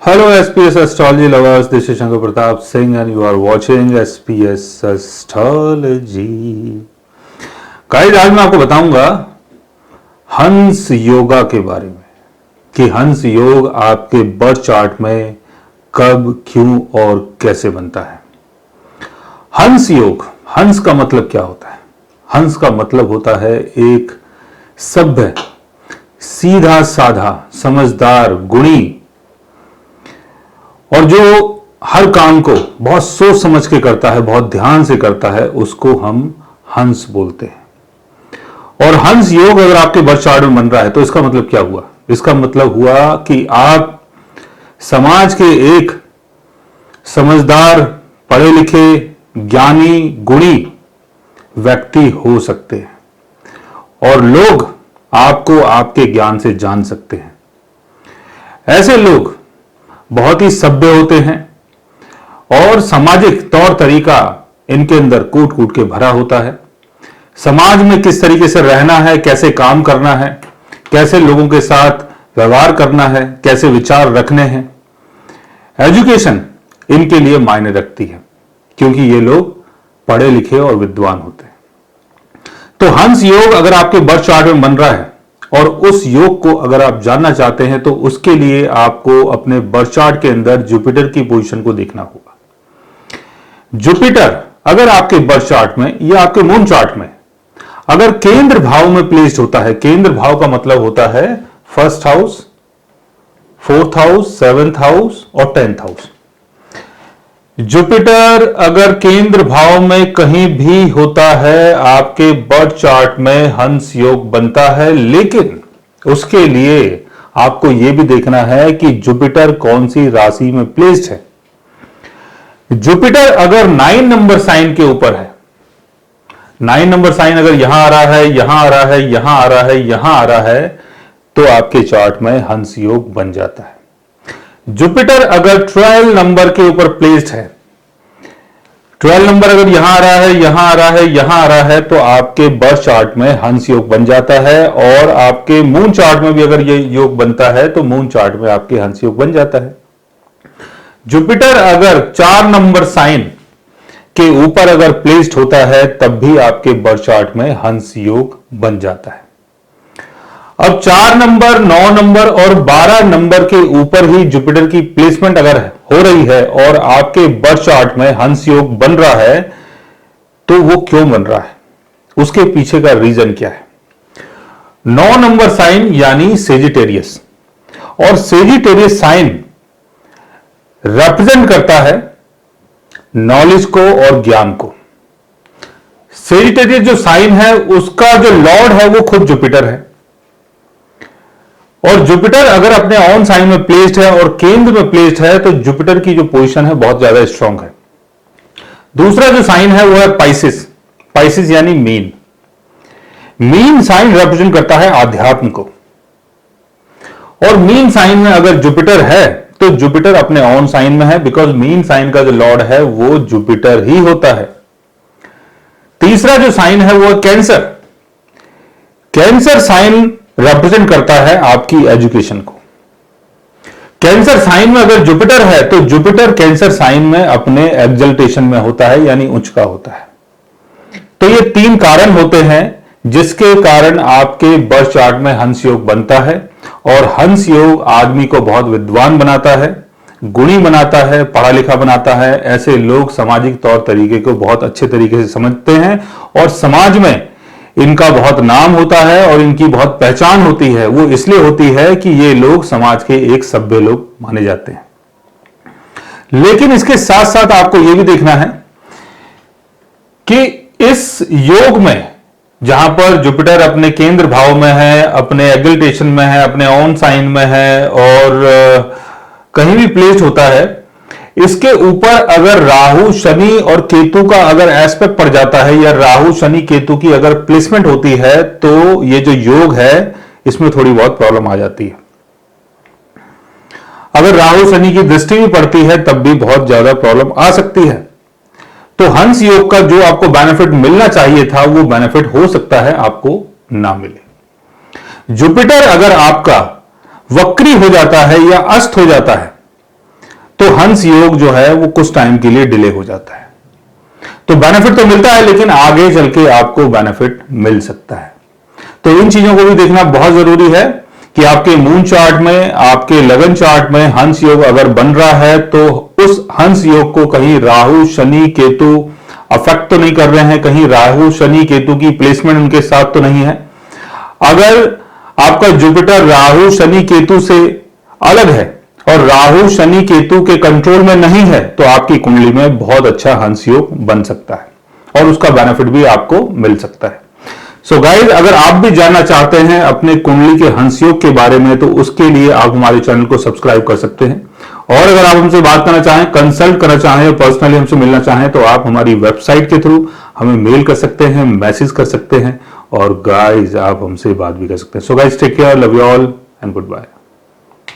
Hello SPS astrology lovers, this is Shankar Pratap Singh and you are watching SPS astrology. Guys, आज मैं आपको बताऊंगा हंस योगा के बारे में कि हंस योग आपके बर्थ चार्ट में कब, क्यों और कैसे बनता है। हंस योग, हंस का मतलब क्या होता है? हंस का मतलब होता है एक सभ्य, सीधा साधा, समझदार, गुणी और जो हर काम को बहुत सोच समझ के करता है, बहुत ध्यान से करता है, उसको हम हंस बोलते हैं। और हंस योग अगर आपके बर्थ चार्ट में बन रहा है तो इसका मतलब क्या हुआ? इसका मतलब हुआ कि आप समाज के एक समझदार, पढ़े लिखे, ज्ञानी, गुणी व्यक्ति हो सकते हैं और लोग आपको आपके ज्ञान से जान सकते हैं। ऐसे लोग बहुत ही सभ्य होते हैं और सामाजिक तौर तरीका इनके अंदर कूट कूट के भरा होता है। समाज में किस तरीके से रहना है, कैसे काम करना है, कैसे लोगों के साथ व्यवहार करना है, कैसे विचार रखने हैं, एजुकेशन इनके लिए मायने रखती है क्योंकि ये लोग पढ़े लिखे और विद्वान होते हैं। तो हंस योग अगर आपके बर्थ चार्ट में बन रहा है और उस योग को अगर आप जानना चाहते हैं तो उसके लिए आपको अपने बर्थ चार्ट के अंदर जुपिटर की पोजीशन को देखना होगा। जुपिटर अगर आपके बर्थ चार्ट में या आपके मून चार्ट में अगर केंद्र भाव में प्लेस्ड होता है, केंद्र भाव का मतलब होता है first house, fourth house, seventh house और 10th हाउस। जुपिटर अगर केंद्र भाव में कहीं भी होता है आपके बर्थ चार्ट में हंस योग बनता है, लेकिन उसके लिए आपको यह भी देखना है कि जुपिटर कौन सी राशि में प्लेस्ड है। जुपिटर अगर 9 नंबर साइन के ऊपर है, 9 नंबर साइन अगर यहां आ रहा है, यहां आ रहा है, यहां आ रहा है, यहां आ रहा है, तो आपके चार्ट में हंस योग बन जाता है। जुपिटर अगर 12 नंबर के ऊपर प्लेस्ड है, 12 नंबर अगर यहां आ रहा है, यहां आ रहा है, यहां आ रहा है, तो आपके बर्थ चार्ट में हंस योग बन जाता है। और आपके मून चार्ट में भी अगर ये योग बनता है तो मून चार्ट में आपके हंस योग बन जाता है। जुपिटर अगर 4 नंबर साइन के ऊपर अगर प्लेस्ड होता है तब भी आपके बर्थ चार्ट में हंस योग बन जाता है। अब 4 नंबर, 9 नंबर और 12 नंबर के ऊपर ही जुपिटर की प्लेसमेंट अगर हो रही है और आपके बर्थ चार्ट में हंस योग बन रहा है तो वो क्यों बन रहा है, उसके पीछे का रीजन क्या है? 9 नंबर साइन यानी सेजिटेरियस, और सेजिटेरियस साइन रिप्रेजेंट करता है नॉलेज को और ज्ञान को। सेजिटेरियस जो साइन है उसका जो लॉर्ड है वो खुद जुपिटर है और जुपिटर अगर अपने ऑन साइन में प्लेस्ड है और केंद्र में प्लेस्ड है तो जुपिटर की जो पोजीशन है बहुत ज्यादा स्ट्रांग है। दूसरा जो साइन है वो है पाइसिस, पाइसिस यानी मीन। मीन साइन रिप्रेजेंट करता है आध्यात्म को और मीन साइन में अगर जुपिटर है तो जुपिटर अपने ऑन साइन में है, बिकॉज मीन साइन का जो लॉर्ड है वो जुपिटर ही होता है। तीसरा जो साइन है वो है कैंसर। कैंसर साइन रिप्रेजेंट करता है आपकी एजुकेशन को। कैंसर साइन में अगर जुपिटर है तो जुपिटर कैंसर साइन में अपने एक्सल्टेशन में होता है यानी उच्च का होता है। तो ये 3 कारण होते हैं जिसके कारण आपके बर्थ चार्ट में हंस योग बनता है और हंस योग आदमी को बहुत विद्वान बनाता है, गुणी बनाता है, पढ़ा लिखा बनाता है। ऐसे लोग सामाजिक तौर तरीके को बहुत अच्छे तरीके से समझते हैं और समाज में इनका बहुत नाम होता है और इनकी बहुत पहचान होती है। वो इसलिए होती है कि ये लोग समाज के एक सभ्य लोग माने जाते हैं। लेकिन इसके साथ साथ आपको यह भी देखना है कि इस योग में जहां पर जुपिटर अपने केंद्र भाव में है, अपने एक्सल्टेशन में है, अपने ऑन साइन में है और कहीं भी प्लेस्ड होता है, इसके ऊपर अगर राहु, शनि और केतु का अगर एस्पेक्ट पड़ जाता है या राहु, शनि, केतु की अगर प्लेसमेंट होती है तो ये जो योग है इसमें थोड़ी बहुत प्रॉब्लम आ जाती है। अगर राहु शनि की दृष्टि भी पड़ती है तब भी बहुत ज्यादा प्रॉब्लम आ सकती है। तो हंस योग का जो आपको बेनिफिट मिलना चाहिए था वो बेनिफिट हो सकता है आपको ना मिले। जुपिटर अगर आपका वक्री हो जाता है या अस्त हो जाता है तो हंस योग जो है वो कुछ टाइम के लिए डिले हो जाता है। तो बेनिफिट तो मिलता है, लेकिन आगे चल के आपको बेनिफिट मिल सकता है। तो इन चीजों को भी देखना बहुत जरूरी है कि आपके मून चार्ट में, आपके लगन चार्ट में हंस योग अगर बन रहा है तो उस हंस योग को कहीं राहु शनि केतु अफेक्ट तो नहीं कर रहे हैं, कहीं राहु शनि केतु की प्लेसमेंट उनके साथ तो नहीं है। अगर आपका जुपिटर राहु शनि केतु से अलग है और राहु शनि केतु के कंट्रोल में नहीं है तो आपकी कुंडली में बहुत अच्छा हंस योग बन सकता है और उसका बेनिफिट भी आपको मिल सकता है। सो गाइस, अगर आप भी जानना चाहते हैं अपने कुंडली के हंस योग के बारे में तो उसके लिए आप हमारे चैनल को सब्सक्राइब कर सकते हैं। और अगर आप हमसे बात करना चाहें, कंसल्ट करना चाहें और पर्सनली हमसे मिलना चाहें तो आप हमारी वेबसाइट के थ्रू हमें मेल कर सकते हैं, मैसेज कर सकते हैं और गाइस आप हमसे बात भी कर सकते हैं। So guys, take care, love you all and good bye.